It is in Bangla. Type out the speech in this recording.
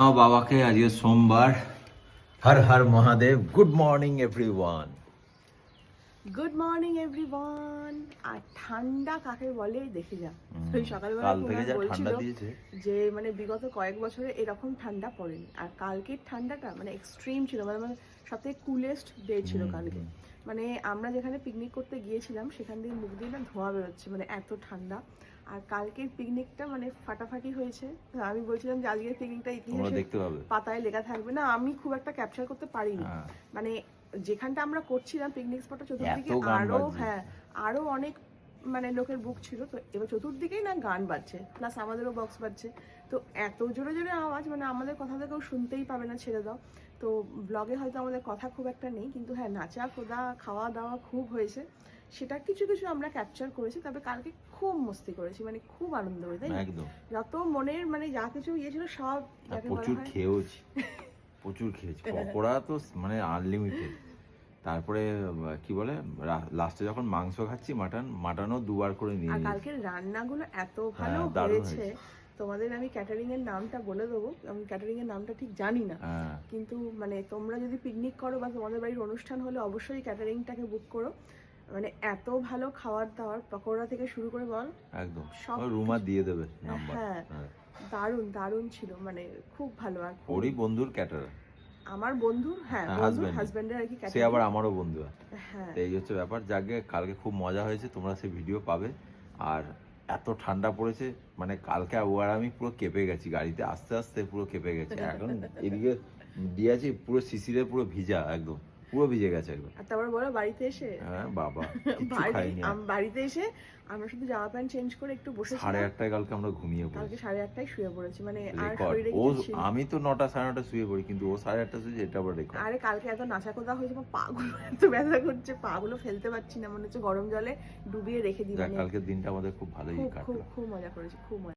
আমার বাবাকে আজকে সোমবার। Har Har Mahadev. Good morning everyone. Good morning everyone. আর ঠান্ডা কাকে বলে দেখে যা। ওই সকালবেলা কাল থেকে কুমার যা বলছিল ঠান্ডা দিয়েছে যে মানে বিগত কয়েক বছরে এরকম ঠান্ডা পড়েনি। আর কালকের ঠান্ডাটা মানে এক্সট্রিম ছিল, মানে সবথেকে কুলেস্ট ডে ছিল কালকে। মানে আমরা যেখানে পিকনিক করতে গিয়েছিলাম সেখান থেকে মুখ দিয়ে না ধোঁয়া বেরোচ্ছে, মানে এত ঠান্ডা। আর কালকের পিকনিকটা মানে ফাটাফাটি হয়েছে। আমি বলছিলাম যে আজকের পিকনিকটা ইতিহাসে পাতায় লেখা থাকবে না। আমি খুব একটা ক্যাপচার করতে পারিনি। মানে যেখানটা আমরা করছিলাম পিকনিক স্পটটা চতুর্দিকে আরো অনেক মানে লোকের বুক ছিল। তো এবার চতুর্দিকেই না গান বাজছে, প্লাস আমাদেরও বক্স বাজছে। তো এত জোরে জোরে আওয়াজ, মানে আমাদের কথা তো কেউ শুনতেই পাবে না, ছেড়ে দাও। তো ব্লগে হয়তো আমাদের কথা খুব একটা নেই, কিন্তু হ্যাঁ নাচা খোদা খাওয়া দাওয়া খুব হয়েছে। সেটা কিছু কিছু আমরা ক্যাপচার করেছি। তবে কালকে খুব মস্তি করেছি, মানে খুব আনন্দ হয়েছে। যত মনের মানে যা কিছু ইয়ে ছিল সব প্রচুর খেয়েছি, প্রচুর খেয়েছি। পকোড়া তো মানে আনলিমিটেড। তারপরে কি বলে লাস্টে যখন মাংস খাচ্ছি, মাটনও দুবার করে নিয়ে নিয়েছি। কালকের রান্নাগুলো এত ভালো হয়েছে। তোমাদের আমি ক্যাটারিং এর নামটা বলে দেবো। আমি ক্যাটারিং এর নামটা ঠিক জানি না, কিন্তু মানে তোমরা যদি পিকনিক করো বা তোমাদের বাড়ির অনুষ্ঠান হলে অবশ্যই ক্যাটারিংটাকে বুক করো। মানে এত ভালো খাবার দাবার, পকোড়া থেকে শুরু করে বল একদম সব রুমা দিয়ে দেবে নাম্বার। হ্যাঁ দারুণ দারুণ ছিল, মানে খুব ভালো। আর ওরই বন্ধুর ক্যাটারার, আমার বন্ধুর হাজবেন্ডের আর কি, সে আবার আমারও বন্ধু। হ্যাঁ এই হচ্ছে ব্যাপার। যাকে কালকে খুব মজা হয়েছে, তোমরা সেই ভিডিও পাবে। আর এত ঠান্ডা পড়েছে, মানে কালকে ও আর আমি পুরো কেঁপে গেছি গাড়িতে আস্তে আস্তে, পুরো কেঁপে গেছি। এখন এদিকে দিয়েছি পুরো শিশিরে পুরো ভিজা, একদম পুরো ভিজে গেছে একদম। আর তারপর বলো বাড়িতে এসে, হ্যাঁ বাবা বাড়িতে এসে আমরা শুধু জামা প্যান্ট চেঞ্জ করে একটু বসে 8:30টায় কালকে আমরা ঘুমিয়ে পড়েছি। কালকে 8:30টায় শুয়ে পড়েছি, মানে আর আমি তো 9টা 9:30 শুয়ে পড়ি, কিন্তু ও 8:30 শুয়েছে, এটা আবার রেকর্ড। আরে কালকে এত নাচা কোদা হয়েছে, পাগুলো এত ব্যথা করছে, পাগুলো ফেলতে পারছি না, মনে হচ্ছে গরম জলে ডুবিয়ে রেখে দিই। কালকের দিনটা আমাদের খুব ভালোই কাটলো, খুব মজা করেছি, খুব মজা।